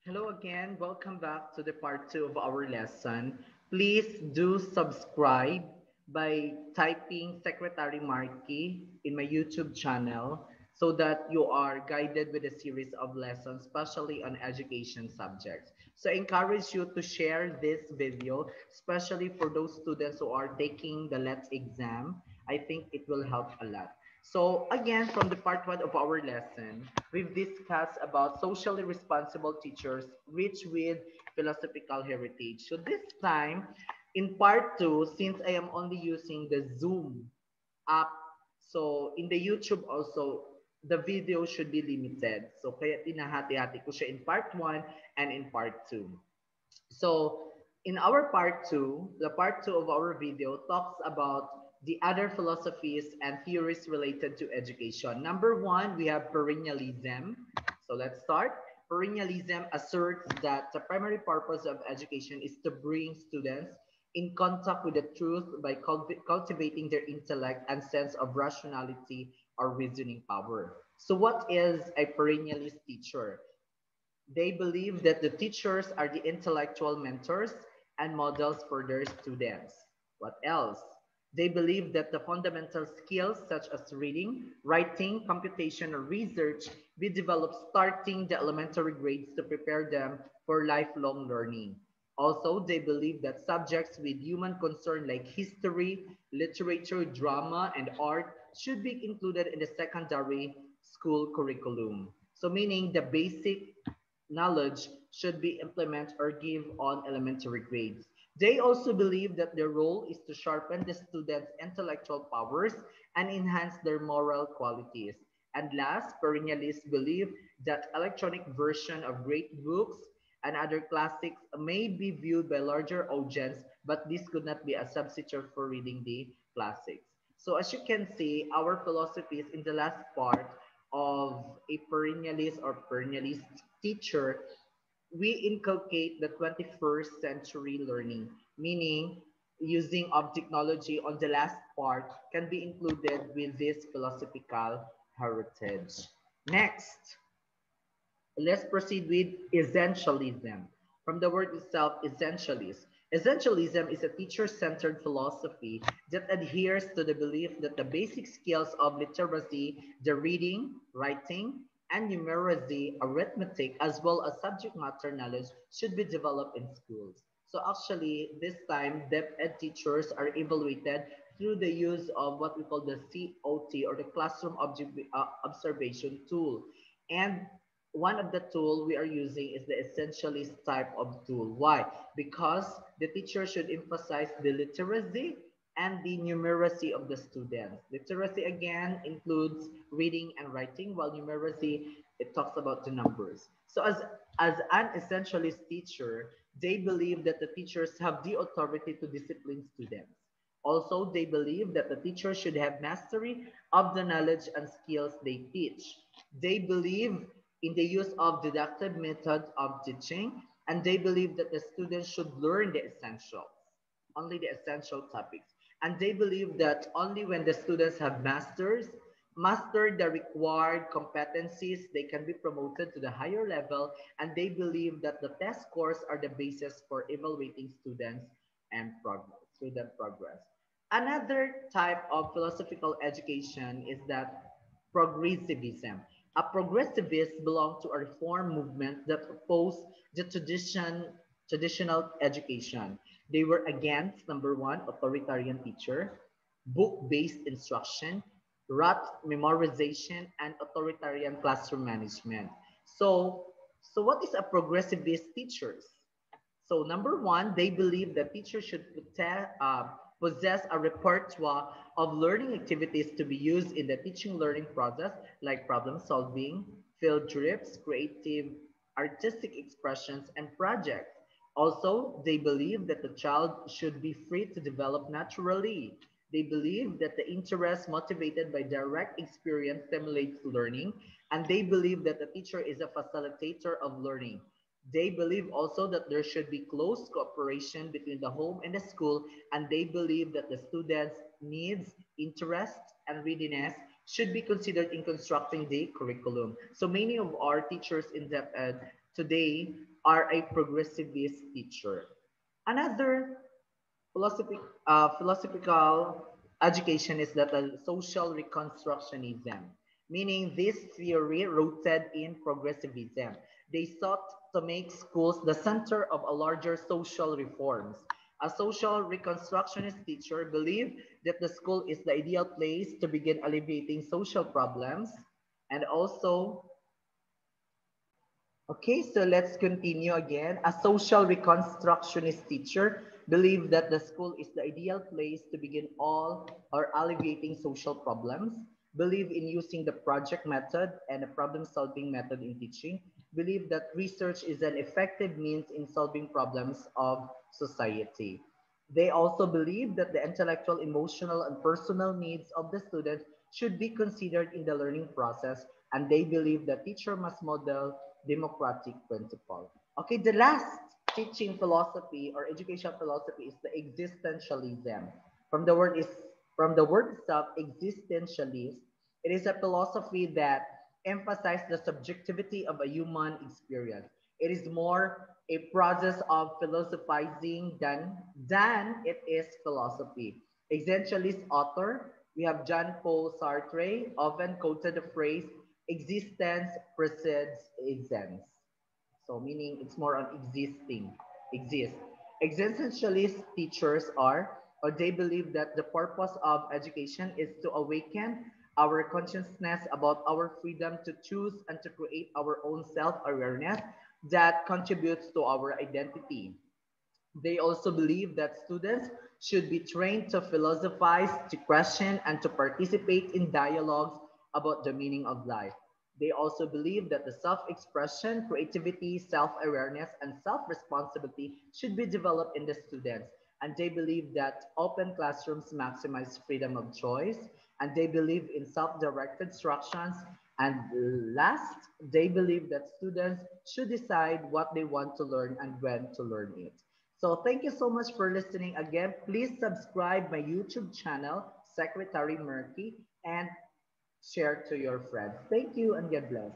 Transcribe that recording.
Hello again. Welcome back to the part two of our lesson. Please do subscribe by typing Secretary Marky in my YouTube channel so that you are guided with a series of lessons, especially on education subjects. So I encourage you to share this video, especially for those students who are taking the LETS exam. I think it will help a lot. So again, from the part one of our lesson, we've discussed about socially responsible teachers rich with philosophical heritage. So this time, in part two, since I am only using the Zoom app, so in the YouTube also, the video should be limited. So kaya tinahati-hati ko siya in part one and in part two. So in our part two, the part two of our video talks about the other philosophies and theories related to education. Number one, we have perennialism. So let's start. Perennialism asserts that the primary purpose of education is to bring students in contact with the truth by cultivating their intellect and sense of rationality or reasoning power. So what is a perennialist teacher? They believe that the teachers are the intellectual mentors and models for their students. What else? They believe that the fundamental skills such as reading, writing, computation, or research be developed starting the elementary grades to prepare them for lifelong learning. Also, they believe that subjects with human concern like history, literature, drama, and art should be included in the secondary school curriculum. So meaning the basic knowledge should be implemented or give on elementary grades. They also believe that their role is to sharpen the students' intellectual powers and enhance their moral qualities. And last, perennialists believe that electronic version of great books and other classics may be viewed by larger audience, but this could not be a substitute for reading the classics. So as you can see, our philosophies in the last part of a perennialist or perennialist teacher, we inculcate the 21st century learning, meaning using of technology on the last part can be included with this philosophical heritage. Next, let's proceed with essentialism. From the word itself, essentialist. Essentialism is a teacher-centered philosophy that adheres to the belief that the basic skills of literacy, the reading, writing, and numeracy, arithmetic, as well as subject matter knowledge should be developed in schools. So actually, this time, depth ed teachers are evaluated through the use of what we call the COT or the classroom observation tool. And one of the tool we are using is the essentialist type of tool. Why? Because the teacher should emphasize the literacy and the numeracy of the students. Literacy again includes reading and writing, while numeracy it talks about the numbers. So as an essentialist teacher, they believe that the teachers have the authority to discipline students. Also, they believe that the teacher should have mastery of the knowledge and skills they teach. They believe in the use of deductive methods of teaching, and they believe that the students should learn the essentials, only the essential topics. And they believe that only when the students have mastered the required competencies, they can be promoted to the higher level, and they believe that the test scores are the basis for evaluating students and student progress. Another type of philosophical education is that progressivism. A progressivists belong to a reform movement that opposed the traditional education. They were against number one, authoritarian teacher, book-based instruction, rote memorization, and authoritarian classroom management. So what is a progressivist teachers? So number one, they believe that teachers should possess a repertoire of learning activities to be used in the teaching learning process, like problem solving, field trips, creative artistic expressions, and projects. Also, they believe that the child should be free to develop naturally. They believe that the interest motivated by direct experience stimulates learning, and they believe that the teacher is a facilitator of learning. They believe also that there should be close cooperation between the home and the school, and they believe that the students' needs, interests, and readiness should be considered in constructing the curriculum. So many of our teachers in DepEd today are a progressivist teacher. Another philosophical education is that a social reconstructionism, meaning this theory rooted in progressivism. They sought to make schools the center of a larger social reforms. A social reconstructionist teacher believed that the school is the ideal place to begin alleviating social problems and also okay, so let's continue again. A social reconstructionist teacher believed that the school is the ideal place to begin all or alleviating social problems, believe in using the project method and a problem-solving method in teaching, believe that research is an effective means in solving problems of society. They also believe that the intellectual, emotional, and personal needs of the student should be considered in the learning process, and they believe that teacher must model democratic principle. Okay, the last teaching philosophy or education philosophy is the existentialism. From the word is from the word itself, existentialist. It is a philosophy that emphasizes the subjectivity of a human experience. It is more a process of philosophizing than it is philosophy. Existentialist author, we have Jean Paul Sartre, often quoted the phrase, existence precedes existence. So meaning it's more on existing, exist. Existentialist teachers are, or they believe that the purpose of education is to awaken our consciousness about our freedom to choose and to create our own self-awareness that contributes to our identity. They also believe that students should be trained to philosophize, to question, and to participate in dialogues about the meaning of life. They also believe that the self expression, creativity, self awareness, and self responsibility should be developed in the students. And they believe that open classrooms maximize freedom of choice. And they believe in self directed instructions. And last, they believe that students should decide what they want to learn and when to learn it. So thank you so much for listening again. Please subscribe my YouTube channel, Secretary Murky, and share to your friends. Thank you and God bless.